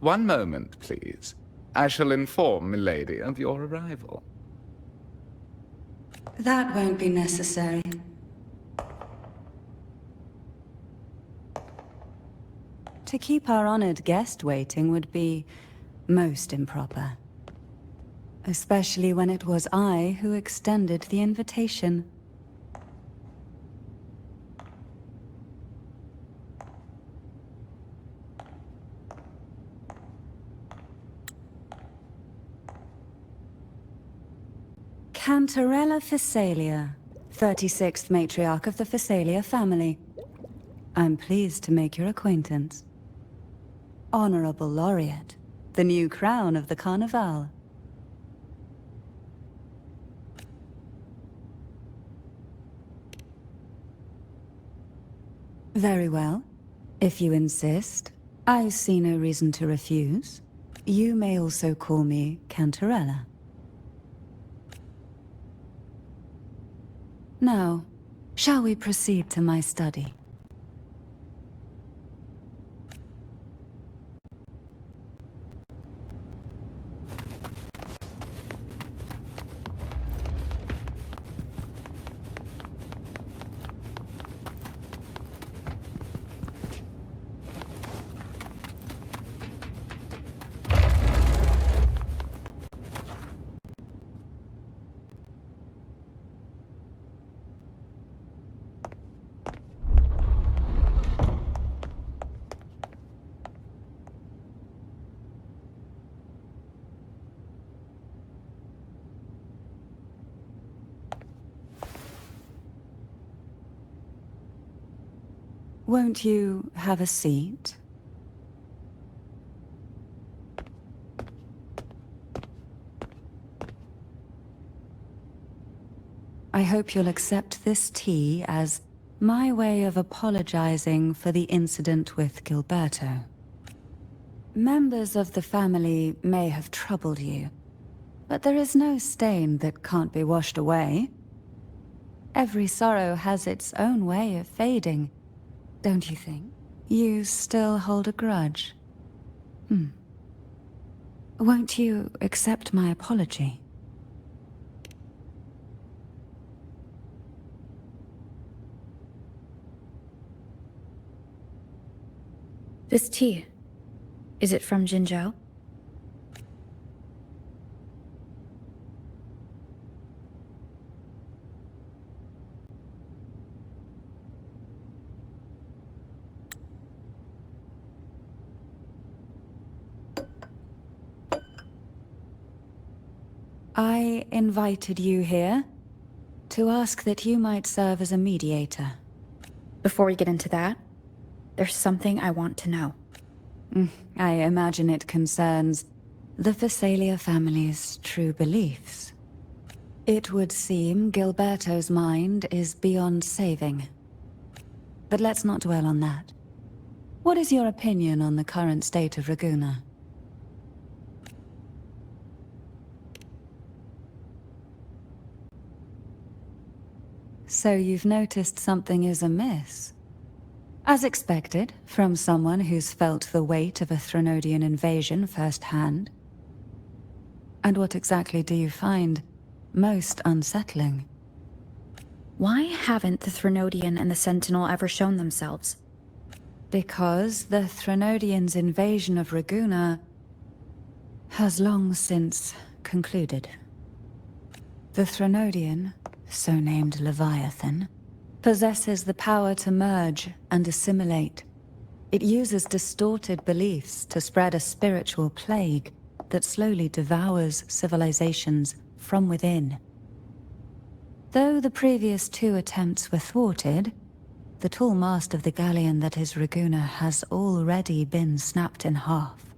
One moment, please. I shall inform milady of your arrival. That won't be necessary. To keep our honored guest waiting would be most improper. Especially when it was I who extended the invitation. Cantarella Phasalia, 36th matriarch of the Phasalia family. I'm pleased to make your acquaintance. Honorable Laureate, the new crown of the Carnival. Very well. If you insist, I see no reason to refuse. You may also call me Cantarella. Now, shall we proceed to my study? Won't you have a seat? I hope you'll accept this tea as my way of apologizing for the incident with Gilberto. Members of the family may have troubled you, but there is no stain that can't be washed away. Every sorrow has its own way of fading, don't you think? You still hold a grudge? Won't you accept my apology? This tea, is it from Jinzhou? I invited you here to ask that you might serve as a mediator. Before we get into that, there's something I want to know. I imagine it concerns the Phasalia family's true beliefs. It would seem Gilberto's mind is beyond saving. But let's not dwell on that. What is your opinion on the current state of Ragusa? So you've noticed something is amiss? As expected, from someone who's felt the weight of a Threnodian invasion firsthand. And what exactly do you find most unsettling? Why haven't the Threnodian and the Sentinel ever shown themselves? Because the Threnodians' invasion of Ragusa has long since concluded. The Threnodian, so named Leviathan, possesses the power to merge and assimilate. It uses distorted beliefs to spread a spiritual plague that slowly devours civilizations from within. Though the previous two attempts were thwarted, the tall mast of the galleon that is Ragusa has already been snapped in half.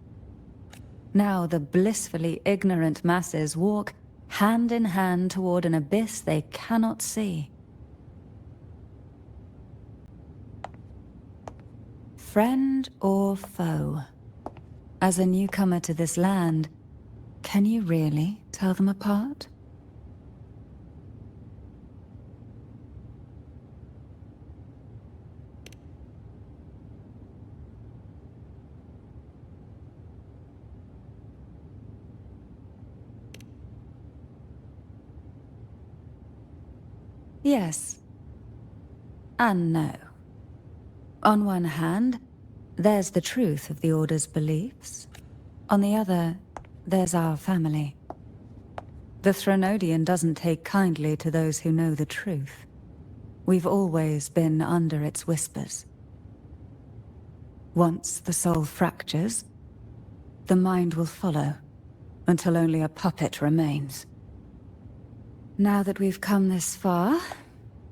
Now the blissfully ignorant masses walk hand in hand toward an abyss they cannot see. Friend or foe? As a newcomer to this land, can you really tell them apart? Yes. And no. On one hand, there's the truth of the Order's beliefs. On the other, there's our family. The Threnodian doesn't take kindly to those who know the truth. We've always been under its whispers. Once the soul fractures, the mind will follow, until only a puppet remains. Now that we've come this far,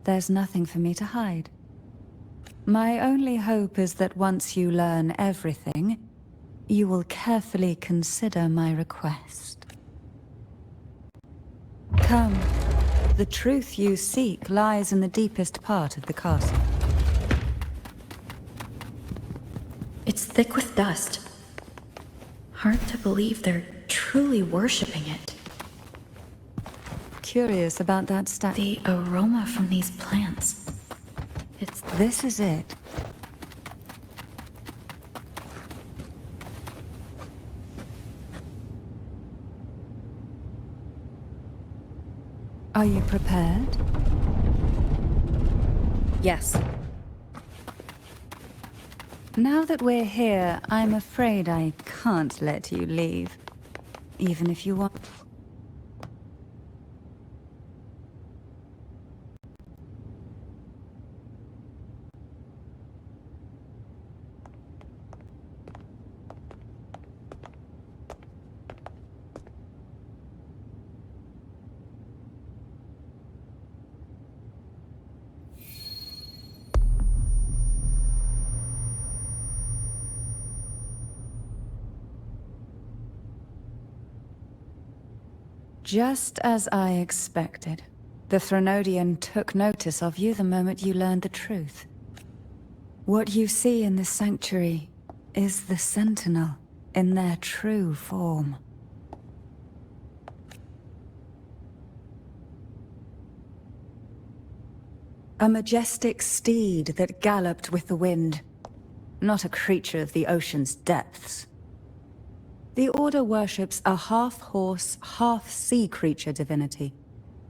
there's nothing for me to hide. My only hope is that once you learn everything, you will carefully consider my request. Come. The truth you seek lies in the deepest part of the castle. It's thick with dust. Hard to believe they're truly worshipping it. Curious about that The aroma from these plants. This is it. Are you prepared? Yes. Now that we're here, I'm afraid I can't let you leave. Even if you want. Just as I expected. The Threnodian took notice of you the moment you learned the truth. What you see in the sanctuary is the Sentinel in their true form. A majestic steed that galloped with the wind, not a creature of the ocean's depths. The Order worships a half-horse, half-sea creature divinity,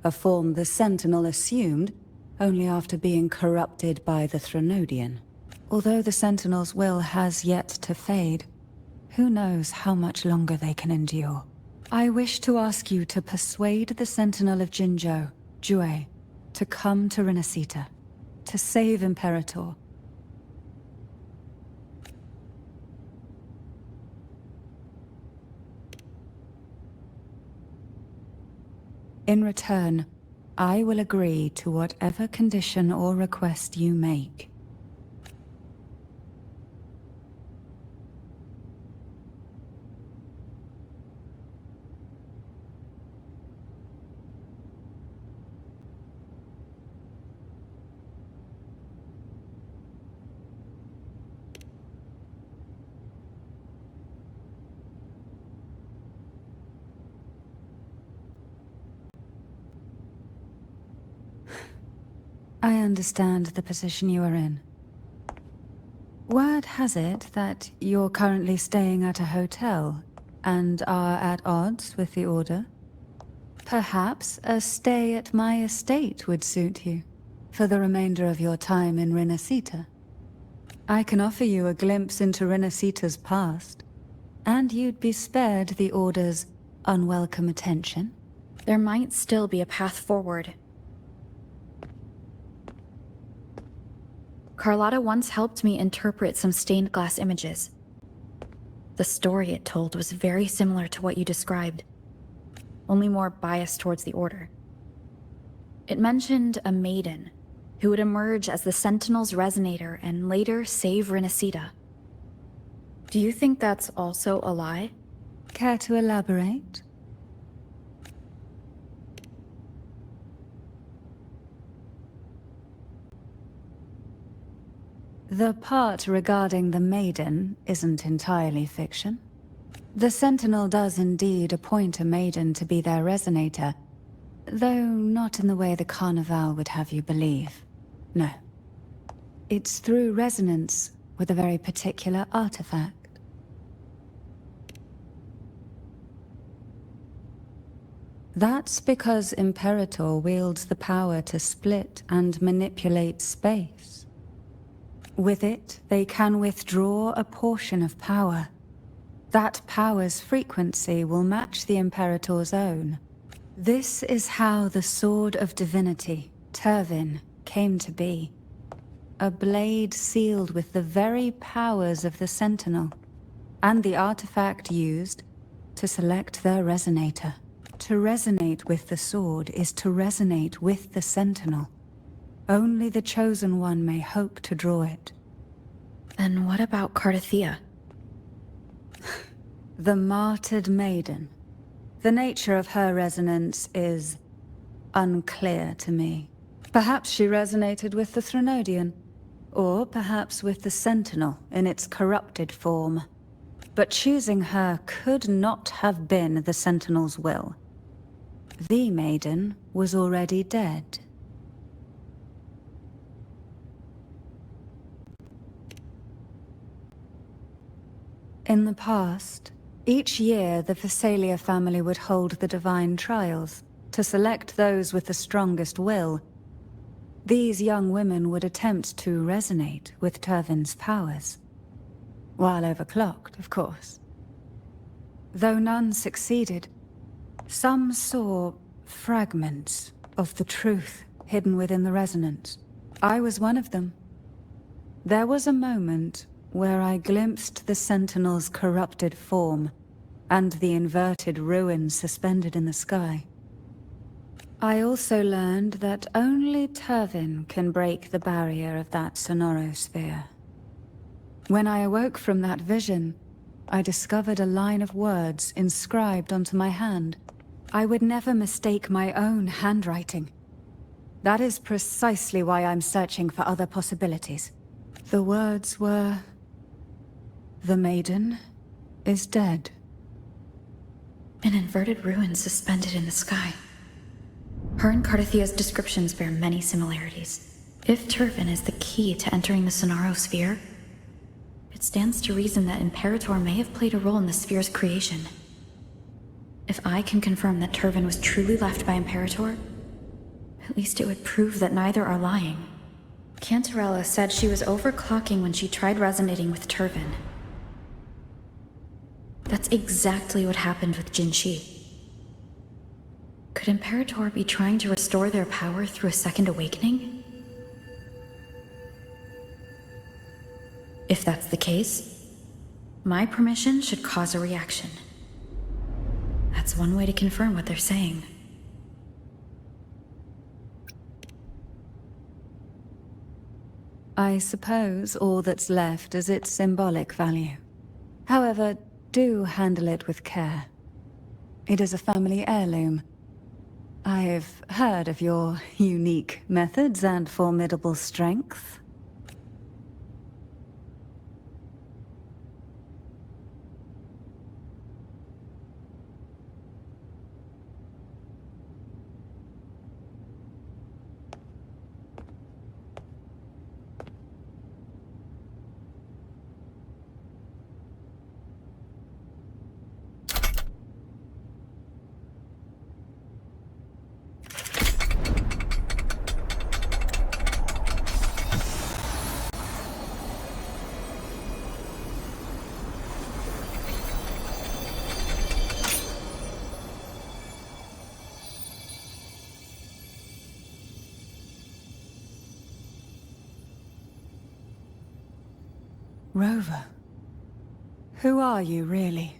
a form the Sentinel assumed only after being corrupted by the Threnodian. Although the Sentinel's will has yet to fade, who knows how much longer they can endure. I wish to ask you to persuade the Sentinel of Jinzhou, Jue, to come to Renacita, to save Imperator. In return, I will agree to whatever condition or request you make. I understand the position you are in. Word has it that you're currently staying at a hotel and are at odds with the Order. Perhaps a stay at my estate would suit you for the remainder of your time in Renacita. I can offer you a glimpse into Renacita's past, and you'd be spared the Order's unwelcome attention. There might still be a path forward. Carlotta once helped me interpret some stained glass images. The story it told was very similar to what you described, only more biased towards the Order. It mentioned a maiden who would emerge as the Sentinel's resonator and later save Renacita. Do you think that's also a lie? Care to elaborate? The part regarding the maiden isn't entirely fiction. The Sentinel does indeed appoint a maiden to be their resonator, though not in the way the Carnival would have you believe. No. It's through resonance with a very particular artifact. That's because Imperator wields the power to split and manipulate space. With it, they can withdraw a portion of power. That power's frequency will match the Imperator's own. This is how the Sword of Divinity, Turvin, came to be. A blade sealed with the very powers of the Sentinel, and the artifact used to select their resonator. To resonate with the sword is to resonate with the Sentinel. Only the Chosen One may hope to draw it. And what about Cardathea? The martyred maiden. The nature of her resonance is unclear to me. Perhaps she resonated with the Threnodian, or perhaps with the Sentinel in its corrupted form. But choosing her could not have been the Sentinel's will. The maiden was already dead. In the past, each year the Phasalia family would hold the divine trials to select those with the strongest will. These young women would attempt to resonate with Turvin's powers. While overclocked, of course. Though none succeeded, some saw fragments of the truth hidden within the resonance. I was one of them. There was a moment where I glimpsed the Sentinel's corrupted form and the inverted ruins suspended in the sky. I also learned that only Turvin can break the barrier of that sonorosphere. When I awoke from that vision, I discovered a line of words inscribed onto my hand. I would never mistake my own handwriting. That is precisely why I'm searching for other possibilities. The words were, "The maiden is dead." An inverted ruin suspended in the sky. Her and Cardathea's descriptions bear many similarities. If Turvin is the key to entering the Sonarosphere, it stands to reason that Imperator may have played a role in the sphere's creation. If I can confirm that Turvin was truly left by Imperator, at least it would prove that neither are lying. Cantarella said she was overclocking when she tried resonating with Turvin. That's exactly what happened with Jinshi. Could Imperator be trying to restore their power through a second awakening? If that's the case, my permission should cause a reaction. That's one way to confirm what they're saying. I suppose all that's left is its symbolic value. However, do handle it with care. It is a family heirloom. I've heard of your unique methods and formidable strength. Rover, who are you really?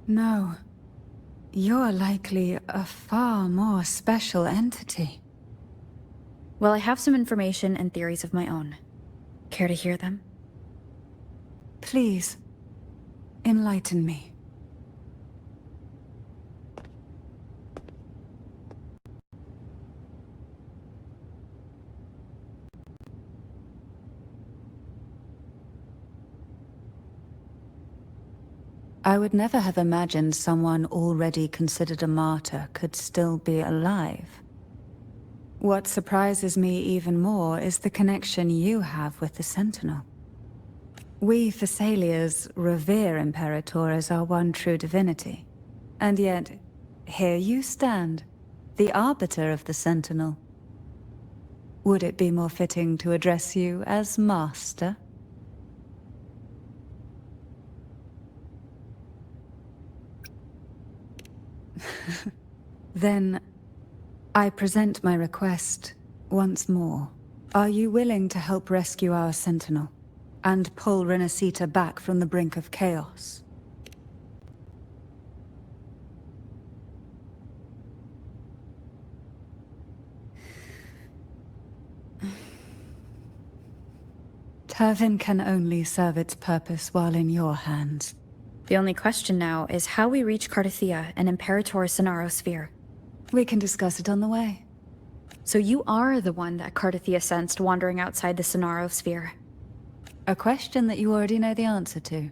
No, you're likely a far more special entity. Well, I have some information and theories of my own. Care to hear them? Please, enlighten me. I would never have imagined someone already considered a martyr could still be alive. What surprises me even more is the connection you have with the Sentinel. We Thessalians revere Imperator as our one true divinity. And yet, here you stand, the arbiter of the Sentinel. Would it be more fitting to address you as Master? Then, I present my request once more. Are you willing to help rescue our Sentinel, and pull Renacita back from the brink of chaos? Turvin can only serve its purpose while in your hands. The only question now is how we reach Cardathia and Imperator's Sonaro sphere. We can discuss it on the way. So you are the one that Cardathia sensed wandering outside the Sonaro sphere. A question that you already know the answer to.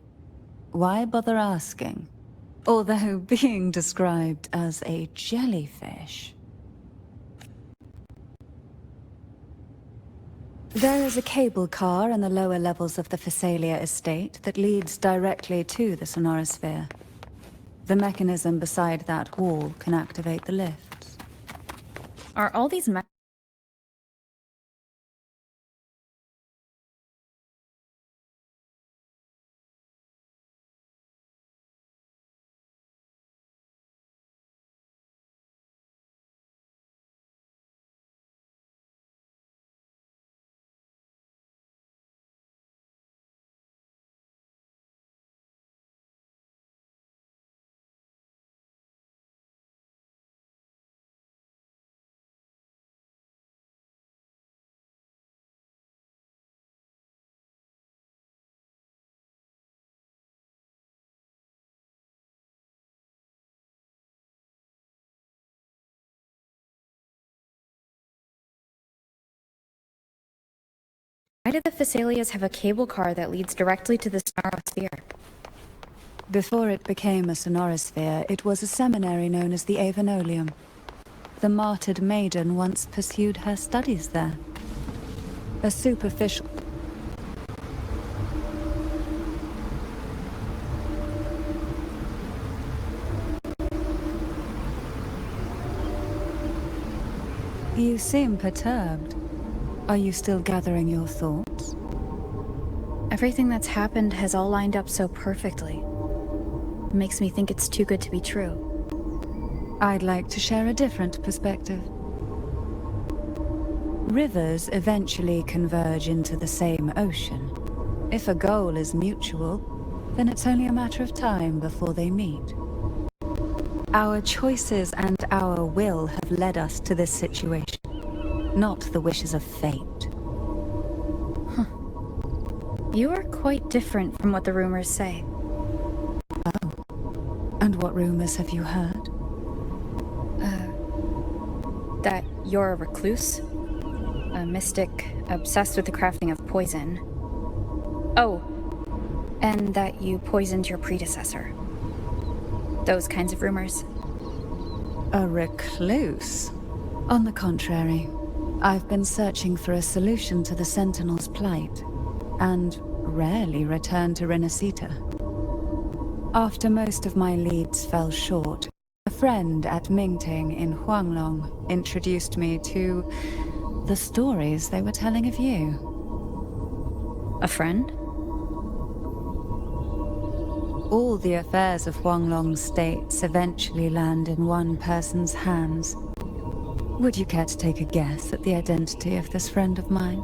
Why bother asking? Although being described as a jellyfish. There is a cable car in the lower levels of the Thessalia estate that leads directly to the Sonorosphere. The mechanism beside that wall can activate the lifts. Are all these Why do the Thessalias have a cable car that leads directly to the Sonaro sphere? Before it became a Sonorosphere, it was a seminary known as the Avenolium. The martyred maiden once pursued her studies there. A superficial... You seem perturbed. Are you still gathering your thoughts? Everything that's happened has all lined up so perfectly. It makes me think it's too good to be true. I'd like to share a different perspective. Rivers eventually converge into the same ocean. If a goal is mutual, then it's only a matter of time before they meet. Our choices and our will have led us to this situation, not the wishes of fate. You are quite different from what the rumors say. Oh. And what rumors have you heard? That you're a recluse, a mystic obsessed with the crafting of poison. Oh, and that you poisoned your predecessor. Those kinds of rumors. A recluse? On the contrary, I've been searching for a solution to the Sentinel's plight, and rarely return to Renacita. After most of my leads fell short, a friend at Mingting in Huanglong introduced me to the stories they were telling of you. A friend? All the affairs of Huanglong states eventually land in one person's hands. Would you care to take a guess at the identity of this friend of mine?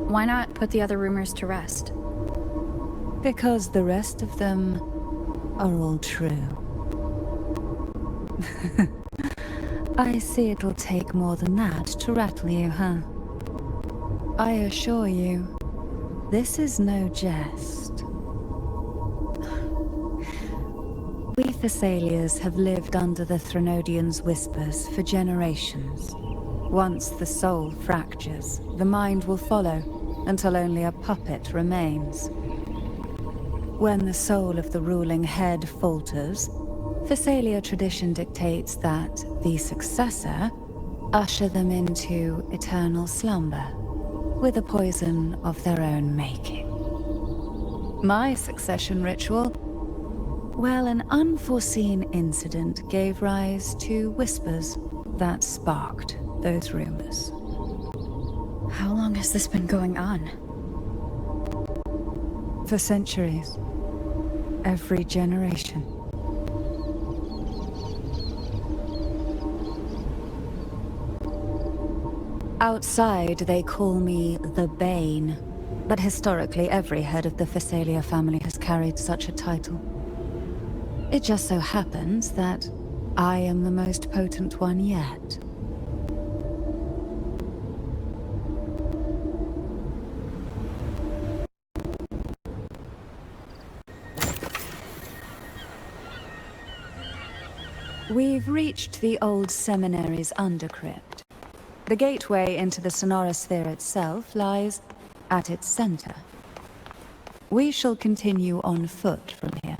Why not put the other rumors to rest? Because the rest of them are all true. I see it'll take more than that to rattle you, huh? I assure you, this is no jest. We Thessalians have lived under the Threnodians' whispers for generations. Once the soul fractures, the mind will follow, until only a puppet remains. When the soul of the ruling head falters, Phasalia tradition dictates that the successor usher them into eternal slumber with a poison of their own making. My succession ritual, well, an unforeseen incident gave rise to whispers that sparked those rumors. How long has this been going on? For centuries. Every generation. Outside, they call me the Bane, but historically every head of the Phasalia family has carried such a title. It just so happens that I am the most potent one yet. We've reached the old seminary's undercrypt. The gateway into the sonorosphere itself lies at its center. We shall continue on foot from here.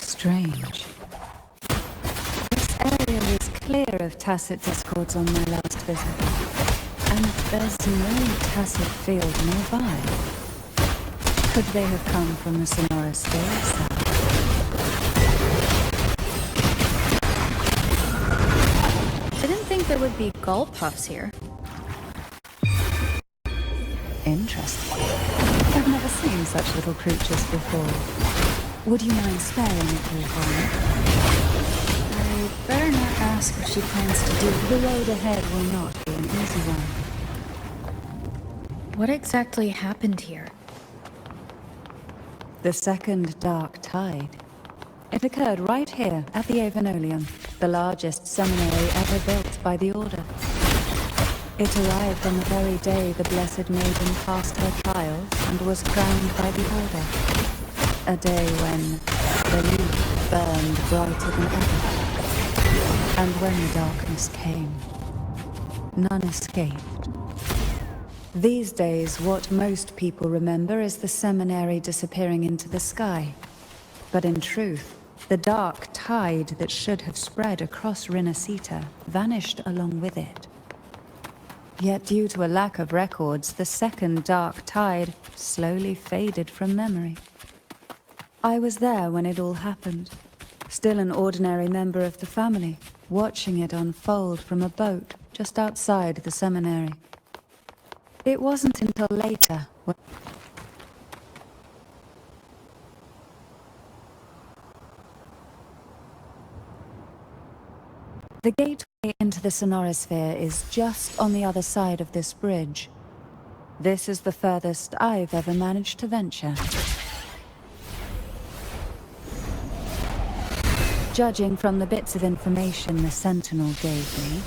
Strange. This area was clear of tacit discords on my last visit. And there's no tacit field nearby. Could they have come from the sonorosphere itself? Didn't think there would be gull puffs here. Interesting. I've never seen such little creatures before. Would you mind sparing it for me? I better not ask what she plans to do. The road ahead will not be an easy one. What exactly happened here? The second dark tide. It occurred right here at the Avenolium, the largest seminary ever built by the Order. It arrived on the very day the Blessed Maiden passed her trials and was crowned by the Order. A day when the leaf burned brighter than ever. And when the darkness came, none escaped. These days, what most people remember is the seminary disappearing into the sky. But in truth, the dark tide that should have spread across Rinasita vanished along with it. Yet due to a lack of records, the second dark tide slowly faded from memory. I was there when it all happened, still an ordinary member of the family, watching it unfold from a boat just outside the seminary. It wasn't until later when the gateway into the sonorosphere is just on the other side of this bridge. This is the furthest I've ever managed to venture. Judging from the bits of information the Sentinel gave me,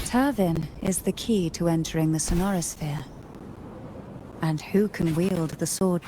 Tervin is the key to entering the sonorosphere. And who can wield the sword?